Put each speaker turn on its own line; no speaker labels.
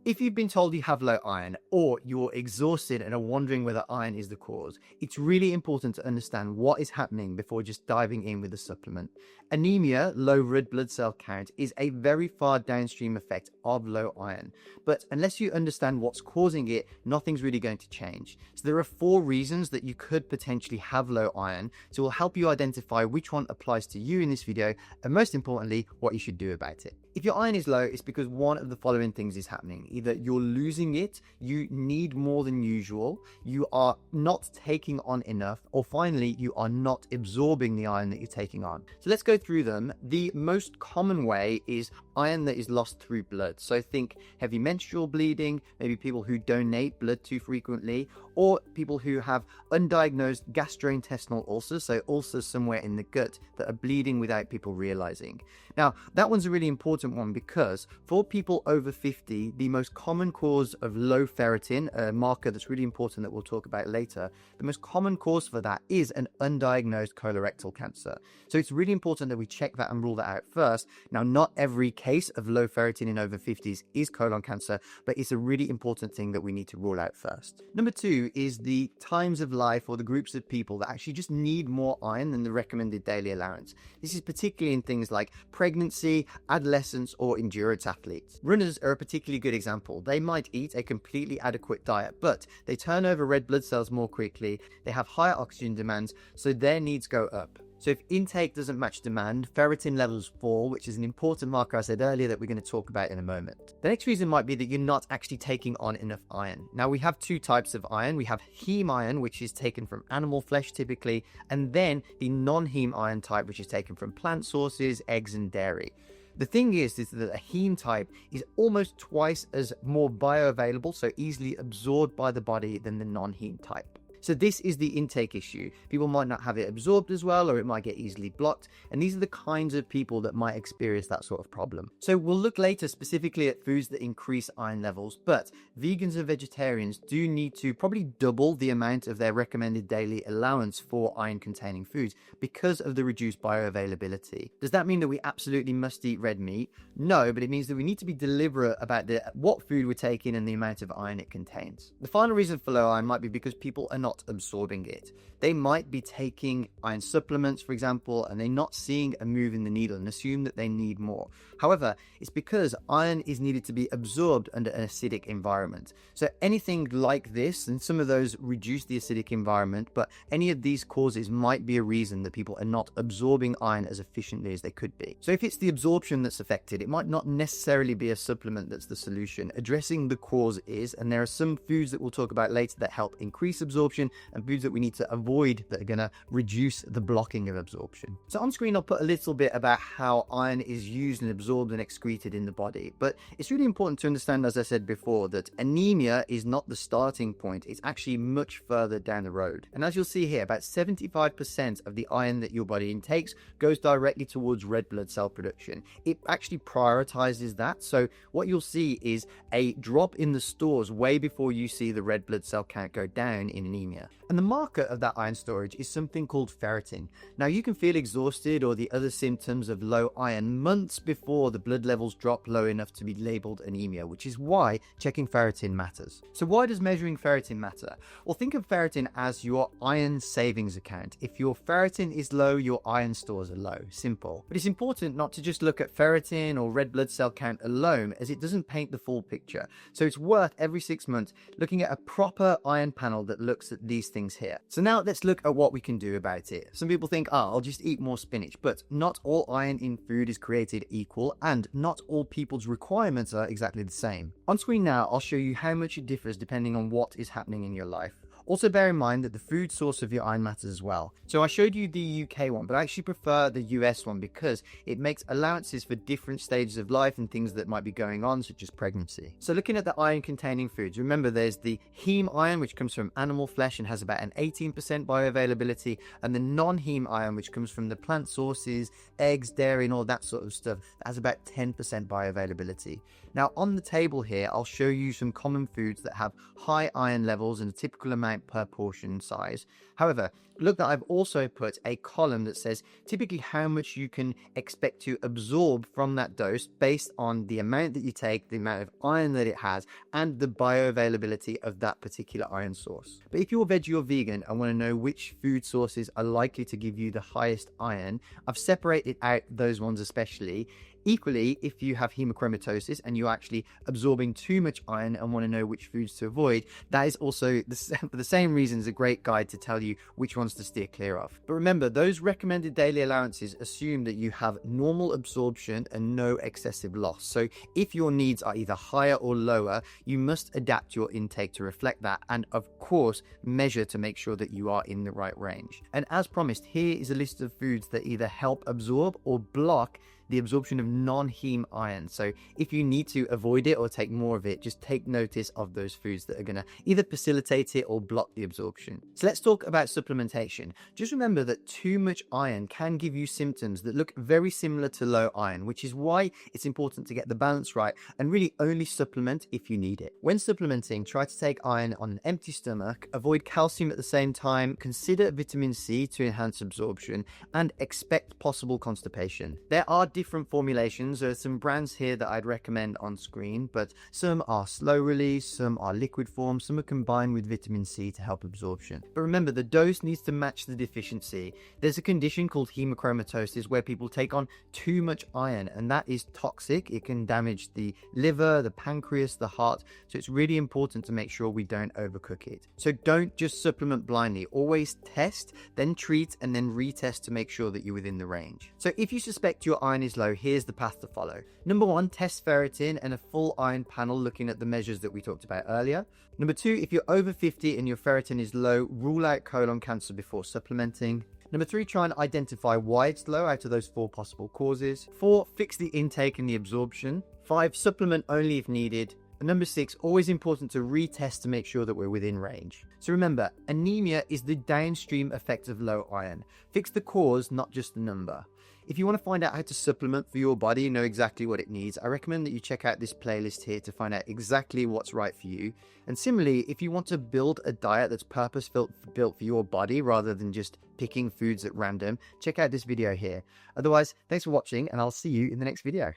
If you've been told you have low iron or you're exhausted and are wondering whether iron is the cause, it's really important to understand what is happening before just diving in with a supplement. Anemia, low red blood cell count, is a very far downstream effect of low iron. But unless you understand what's causing it, nothing's really going to change. So there are 4 reasons that you could potentially have low iron. So we'll help you identify which one applies to you in this video, and most importantly, what you should do about it. If your iron is low, it's because one of the following things is happening. Either you're losing it, you need more than usual, you are not taking on enough, or finally, you are not absorbing the iron that you're taking on. So let's go through them. The most common way is iron that is lost through blood. So think heavy menstrual bleeding, maybe people who donate blood too frequently, or people who have undiagnosed gastrointestinal ulcers, so ulcers somewhere in the gut that are bleeding without people realizing. Now, that one's a really important one because for people over 50, the most common cause of low ferritin, a marker that's really important that we'll talk about later, the most common cause for that is an undiagnosed colorectal cancer. So it's really important that we check that and rule that out first. Now, not every case of low ferritin in over 50s is colon cancer, but it's a really important thing that we need to rule out first. Number 2 is the times of life or the groups of people that actually just need more iron than the recommended daily allowance. This is particularly in things like pregnancy, adolescence, or endurance athletes. Runners are a particularly good example. They might eat a completely adequate diet, but they turn over red blood cells more quickly, they have higher oxygen demands, so their needs go up. So if intake doesn't match demand, ferritin levels fall, which is an important marker I said earlier that we're going to talk about in a moment. The next reason might be that you're not actually taking on enough iron. Now we have 2 types of iron. We have heme iron, which is taken from animal flesh typically, and then the non-heme iron type, which is taken from plant sources, eggs and dairy. The thing is that a heme type is almost twice as more bioavailable, so easily absorbed by the body, than the non-heme type. So this is the intake issue. People might not have it absorbed as well, or it might get easily blocked. And these are the kinds of people that might experience that sort of problem. So we'll look later specifically at foods that increase iron levels, but vegans and vegetarians do need to probably double the amount of their recommended daily allowance for iron containing foods because of the reduced bioavailability. Does that mean that we absolutely must eat red meat? No, but it means that we need to be deliberate about what food we're taking and the amount of iron it contains. The final reason for low iron might be because people are not absorbing it. They might be taking iron supplements, for example, and they're not seeing a move in the needle and assume that they need more. However, it's because iron is needed to be absorbed under an acidic environment. So anything like this, and some of those reduce the acidic environment, but any of these causes might be a reason that people are not absorbing iron as efficiently as they could be. So if it's the absorption that's affected, it might not necessarily be a supplement that's the solution. Addressing the cause is, and there are some foods that we'll talk about later that help increase absorption, and foods that we need to avoid that are going to reduce the blocking of absorption. So on screen I'll put a little bit about how iron is used and absorbed and excreted in the body, but it's really important to understand, as I said before, that anemia is not the starting point. It's actually much further down the road. And as you'll see here, about 75% of the iron that your body intakes goes directly towards red blood cell production. It actually prioritizes that. So what you'll see is a drop in the stores way before you see the red blood cell count go down in anemia. And the marker of that iron storage is something called ferritin. Now you can feel exhausted or the other symptoms of low iron months before the blood levels drop low enough to be labeled anemia, which is why checking ferritin matters. So why does measuring ferritin matter? Well, think of ferritin as your iron savings account. If your ferritin is low, your iron stores are low. Simple. But it's important not to just look at ferritin or red blood cell count alone, as it doesn't paint the full picture. So it's worth every 6 months looking at a proper iron panel that looks at these things here. So now let's look at what we can do about it. Some people think, I'll just eat more spinach, but not all iron in food is created equal, and not all people's requirements are exactly the same. On screen now, I'll show you how much it differs depending on what is happening in your life. Also bear in mind that the food source of your iron matters as well. So I showed you the UK one, but I actually prefer the US one because it makes allowances for different stages of life and things that might be going on, such as pregnancy. So looking at the iron containing foods, remember there's the heme iron, which comes from animal flesh and has about an 18% bioavailability, and the non-heme iron, which comes from the plant sources, eggs, dairy, and all that sort of stuff, that has about 10% bioavailability. Now on the table here, I'll show you some common foods that have high iron levels and a typical amount amount per portion size. However, look that I've also put a column that says typically how much you can expect to absorb from that dose based on the amount that you take, the amount of iron that it has, and the bioavailability of that particular iron source. But if you're veggie or vegan and want to know which food sources are likely to give you the highest iron, I've separated out those ones especially. Equally, if you have hemochromatosis and you're actually absorbing too much iron and want to know which foods to avoid, that is also, for the same reasons, a great guide to tell you which ones to steer clear of. But remember, those recommended daily allowances assume that you have normal absorption and no excessive loss. So if your needs are either higher or lower, you must adapt your intake to reflect that, and of course, measure to make sure that you are in the right range. And as promised, here is a list of foods that either help absorb or block the absorption of non-haem iron. So if you need to avoid it or take more of it, just take notice of those foods that are going to either facilitate it or block the absorption. So let's talk about supplementation. Just remember that too much iron can give you symptoms that look very similar to low iron, which is why it's important to get the balance right and really only supplement if you need it. When supplementing, try to take iron on an empty stomach, avoid calcium at the same time, consider vitamin C to enhance absorption, and expect possible constipation. There are different formulations. There are some brands here that I'd recommend on screen, but some are slow release, some are liquid form, some are combined with vitamin C to help absorption. But remember, the dose needs to match the deficiency. There's a condition called hemochromatosis where people take on too much iron, and that is toxic. It can damage the liver, the pancreas, the heart. So it's really important to make sure we don't overcook it. So don't just supplement blindly. Always test, then treat, and then retest to make sure that you're within the range. So if you suspect your iron is low, here's the path to follow. Number 1, test ferritin and a full iron panel looking at the measures that we talked about earlier. Number 2, if you're over 50 and your ferritin is low, rule out colon cancer before supplementing. Number 3, try and identify why it's low out of those 4 possible causes. 4, fix the intake and the absorption. 5, supplement only if needed. And number 6, always important to retest to make sure that we're within range. So remember, anemia is the downstream effect of low iron. Fix the cause, not just the number. If you want to find out how to supplement for your body and know exactly what it needs, I recommend that you check out this playlist here to find out exactly what's right for you. And similarly, if you want to build a diet that's purpose-built for your body rather than just picking foods at random, check out this video here. Otherwise, thanks for watching, and I'll see you in the next video.